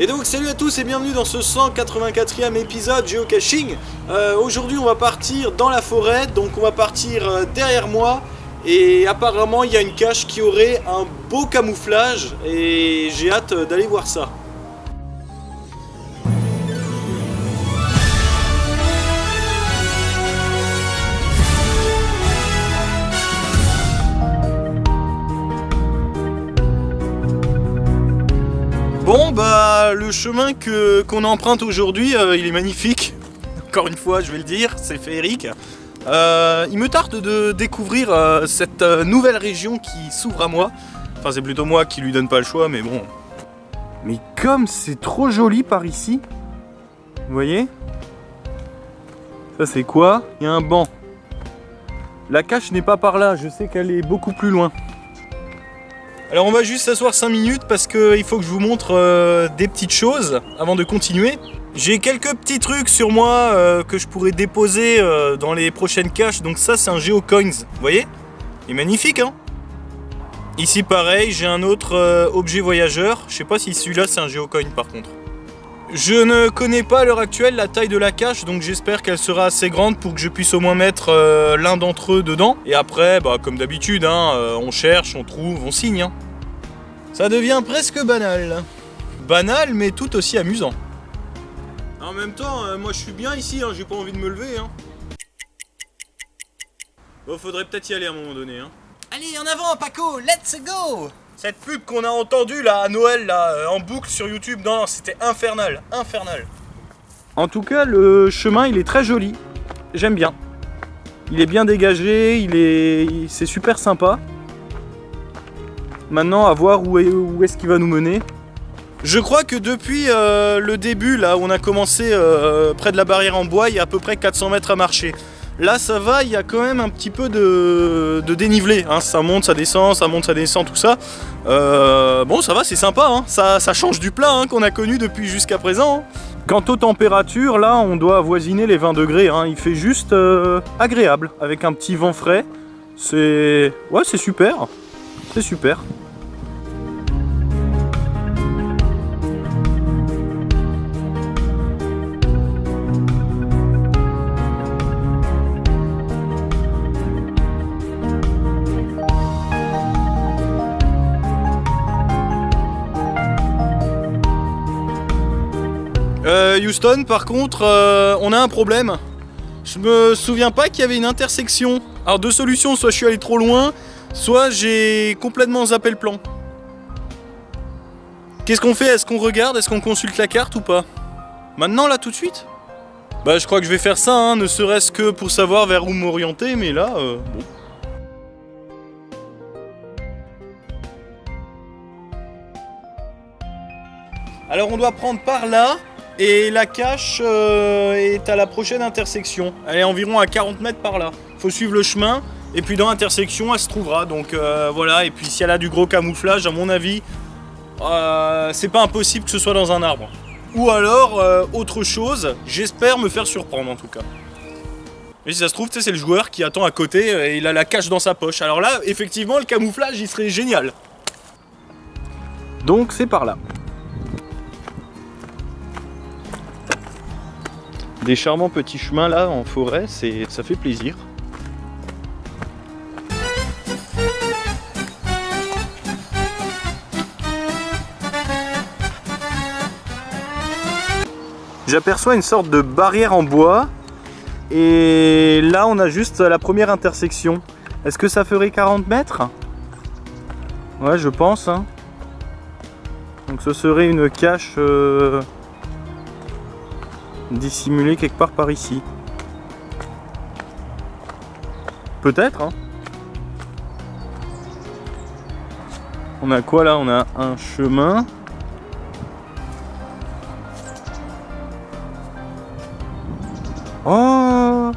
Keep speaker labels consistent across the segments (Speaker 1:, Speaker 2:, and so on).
Speaker 1: Et donc salut à tous et bienvenue dans ce 184e épisode géocaching. Aujourd'hui on va partir dans la forêt, donc on va partir derrière moi. Et apparemment il y a une cache qui aurait un beau camouflage et j'ai hâte d'aller voir ça. Bon bah le chemin qu'on emprunte aujourd'hui il est magnifique, encore une fois je vais le dire, c'est féerique. Il me tarde de découvrir cette nouvelle région qui s'ouvre à moi. Enfin c'est plutôt moi qui lui donne pas le choix mais bon. Mais comme c'est trop joli par ici, vous voyez? Ça c'est quoi? Il y a un banc. La cache n'est pas par là, je sais qu'elle est beaucoup plus loin. Alors on va juste s'asseoir 5 minutes parce qu'il faut que je vous montre des petites choses avant de continuer. J'ai quelques petits trucs sur moi que je pourrais déposer dans les prochaines caches. Donc ça c'est un GeoCoins, vous voyez? Il est magnifique hein. Ici pareil, j'ai un autre objet voyageur. Je sais pas si celui-là c'est un GeoCoin par contre. Je ne connais pas à l'heure actuelle la taille de la cache, donc j'espère qu'elle sera assez grande pour que je puisse au moins mettre l'un d'entre eux dedans. Et après, bah, comme d'habitude, hein, on cherche, on trouve, on signe. Hein. Ça devient presque banal. Banal, mais tout aussi amusant. En même temps, moi je suis bien ici, hein, j'ai pas envie de me lever. Hein. Bon, faudrait peut-être y aller à un moment donné. Hein. Allez, en avant Paco, let's go! Cette pub qu'on a entendue là à Noël là en boucle sur YouTube, non, c'était infernal, infernal. En tout cas, le chemin il est très joli. J'aime bien. Il est bien dégagé, c'est super sympa. Maintenant, à voir où est-ce qu'il va nous mener. Je crois que depuis le début là où on a commencé près de la barrière en bois, il y a à peu près 400 mètres à marcher. Là ça va, il y a quand même un petit peu de dénivelé, hein. Ça monte, ça descend, tout ça. Bon ça va, c'est sympa, hein. Ça change du plat hein, qu'on a connu depuis jusqu'à présent. Hein. Quant aux températures, là on doit avoisiner les 20 degrés, hein. Il fait juste agréable, avec un petit vent frais. Ouais, c'est super, c'est super. Houston, par contre, on a un problème. Je me souviens pas qu'il y avait une intersection. Alors deux solutions, soit je suis allé trop loin, soit j'ai complètement zappé le plan. Qu'est-ce qu'on fait? Est-ce qu'on regarde? Est-ce qu'on consulte la carte ou pas? Maintenant, là, tout de suite? Bah je crois que je vais faire ça, hein, ne serait-ce que pour savoir vers où m'orienter, mais là, bon. Alors on doit prendre par là. Et la cache est à la prochaine intersection. Elle est environ à 40 mètres par là. Faut suivre le chemin. Et puis dans l'intersection, elle se trouvera. Donc voilà. Et puis si elle a du gros camouflage, à mon avis, c'est pas impossible que ce soit dans un arbre. Ou alors, autre chose, j'espère me faire surprendre en tout cas. Mais si ça se trouve, c'est le joueur qui attend à côté et il a la cache dans sa poche. Alors là, effectivement, le camouflage, il serait génial. Donc c'est par là. Des charmants petits chemins là en forêt, ça fait plaisir. J'aperçois une sorte de barrière en bois et là on a juste la première intersection. Est-ce que ça ferait 40 mètres? Ouais, je pense. Hein. Donc ce serait une cache dissimulé quelque part par ici. Peut-être hein. On a quoi là? On a un chemin. Oh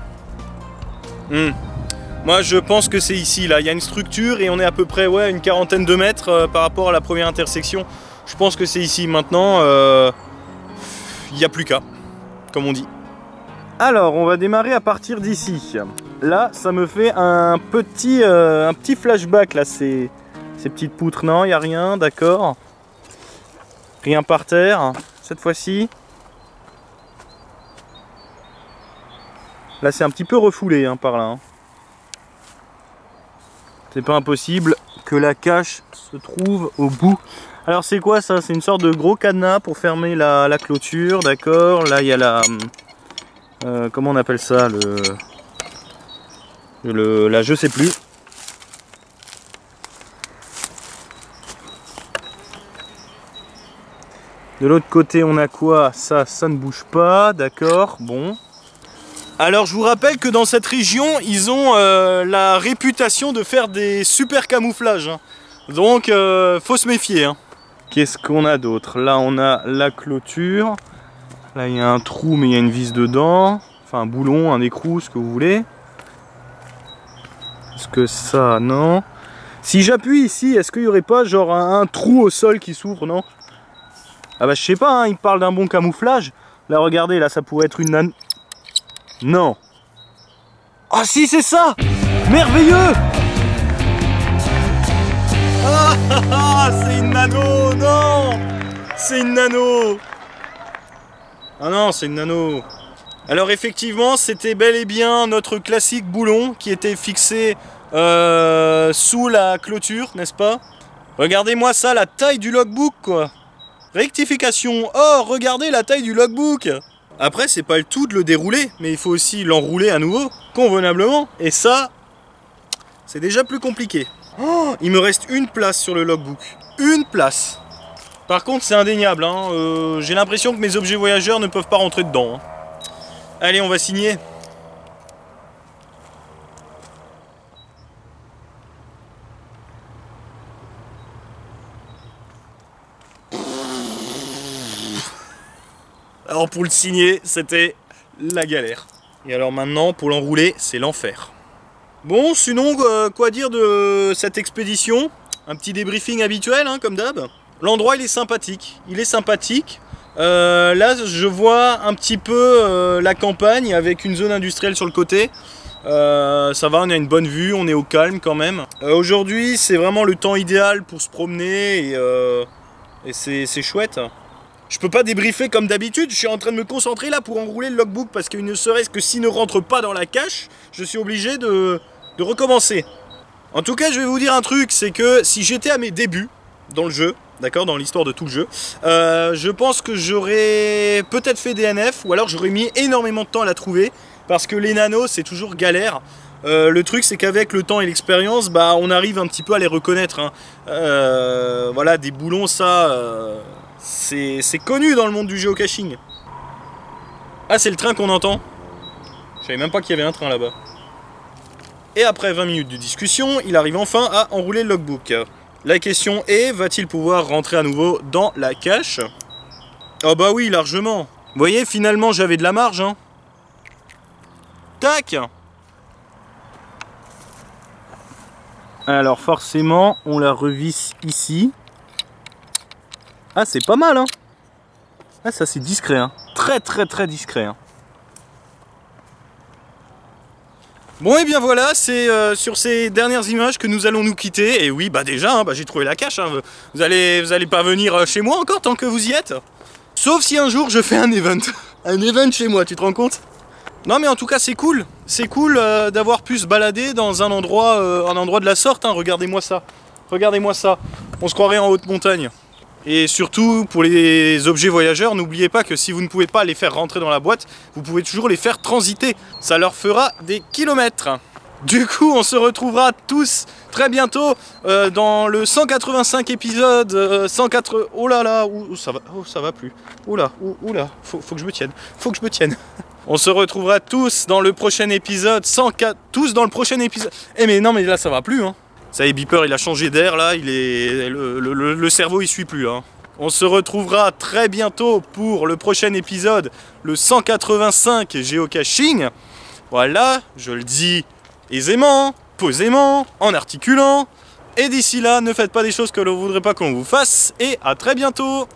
Speaker 1: Moi je pense que c'est ici là. Il y a une structure et on est à peu près ouais, une quarantaine de mètres par rapport à la première intersection. Je pense que c'est ici. Maintenant il n'y a plus qu'à, comme on dit. Alors, on va démarrer à partir d'ici. Là, ça me fait un petit flashback, là, ces petites poutres. Non, il n'y a rien, d'accord. Rien par terre, cette fois-ci. Là, c'est un petit peu refoulé hein, par là. Hein. C'est pas impossible que la cache se trouve au bout. Alors c'est quoi ça? C'est une sorte de gros cadenas pour fermer la clôture, d'accord. Là il y a la... comment on appelle ça? La je sais plus. De l'autre côté on a quoi? Ça ne bouge pas, d'accord, bon. Alors je vous rappelle que dans cette région, ils ont la réputation de faire des super camouflages. Hein. Donc faut se méfier. Hein. Qu'est-ce qu'on a d'autre? Là on a la clôture. Là il y a un trou mais il y a une vis dedans. Enfin un boulon, un écrou, ce que vous voulez. Est-ce que ça, non. Si j'appuie ici, est-ce qu'il n'y aurait pas genre un trou au sol qui s'ouvre, non? Ah bah je sais pas, hein, il parle d'un bon camouflage. Là regardez, là ça pourrait être une nan... Non. Ah si, c'est ça. Merveilleux. Ah, c'est une nano. Non. C'est une nano. Ah non, c'est une nano. Alors effectivement, c'était bel et bien notre classique boulon qui était fixé sous la clôture, n'est-ce pas? Regardez-moi ça, la taille du logbook, quoi. Rectification. Oh, regardez la taille du logbook. Après, c'est pas le tout de le dérouler, mais il faut aussi l'enrouler à nouveau, convenablement. Et ça, c'est déjà plus compliqué. Oh, il me reste une place sur le logbook. Une place. Par contre, c'est indéniable. Hein. J'ai l'impression que mes objets voyageurs ne peuvent pas rentrer dedans. Hein. Allez, on va signer. Alors pour le signer, c'était la galère. Et alors maintenant, pour l'enrouler, c'est l'enfer. Bon, sinon, quoi dire de cette expédition? Un petit débriefing habituel, hein, comme d'hab. L'endroit, il est sympathique. Il est sympathique. Là, je vois un petit peu la campagne avec une zone industrielle sur le côté. Ça va, on a une bonne vue, on est au calme quand même. Aujourd'hui, c'est vraiment le temps idéal pour se promener et c'est chouette. Je peux pas débriefer comme d'habitude, je suis en train de me concentrer là pour enrouler le logbook parce qu'il ne serait-ce que s'il ne rentre pas dans la cache, je suis obligé de recommencer. En tout cas, je vais vous dire un truc, c'est que si j'étais à mes débuts dans le jeu, d'accord, dans l'histoire de tout le jeu, je pense que j'aurais peut-être fait DNF ou alors j'aurais mis énormément de temps à la trouver parce que les nanos, c'est toujours galère. Le truc, c'est qu'avec le temps et l'expérience, bah, on arrive un petit peu à les reconnaître. Hein. Voilà, des boulons, ça... c'est connu dans le monde du géocaching. Ah, c'est le train qu'on entend. Je savais même pas qu'il y avait un train là-bas. Et après 20 minutes de discussion, il arrive enfin à enrouler le logbook. La question est, va-t-il pouvoir rentrer à nouveau dans la cache? Oh bah oui, largement. Vous voyez, finalement, j'avais de la marge. Hein. Tac. Alors forcément, on la revisse ici. Ah, c'est pas mal, hein. Ah, ça c'est discret, hein. Très très très discret, hein. Bon, et bien voilà, c'est sur ces dernières images que nous allons nous quitter. Et oui, bah déjà, hein, bah, j'ai trouvé la cache. Hein. Vous allez pas venir chez moi encore tant que vous y êtes. Sauf si un jour je fais un event. Un event chez moi, tu te rends compte? Non mais en tout cas c'est cool. C'est cool d'avoir pu se balader dans un endroit de la sorte. Hein. Regardez-moi ça. Regardez-moi ça. On se croirait en haute montagne. Et surtout, pour les objets voyageurs, n'oubliez pas que si vous ne pouvez pas les faire rentrer dans la boîte, vous pouvez toujours les faire transiter. Ça leur fera des kilomètres. Du coup, on se retrouvera tous très bientôt dans le 185 épisode 180... Oh là là, ça va plus. Oula, oula, faut que je me tienne. Faut que je me tienne. On se retrouvera tous dans le prochain épisode 104... Tous dans le prochain épisode... Eh mais non, mais là, ça va plus, hein. Ça y est, Beeper, il a changé d'air, là, le cerveau, il suit plus. Hein. On se retrouvera très bientôt pour le prochain épisode, le 185 géocaching. Voilà, je le dis aisément, posément, en articulant. Et d'ici là, ne faites pas des choses que l'on ne voudrait pas qu'on vous fasse. Et à très bientôt.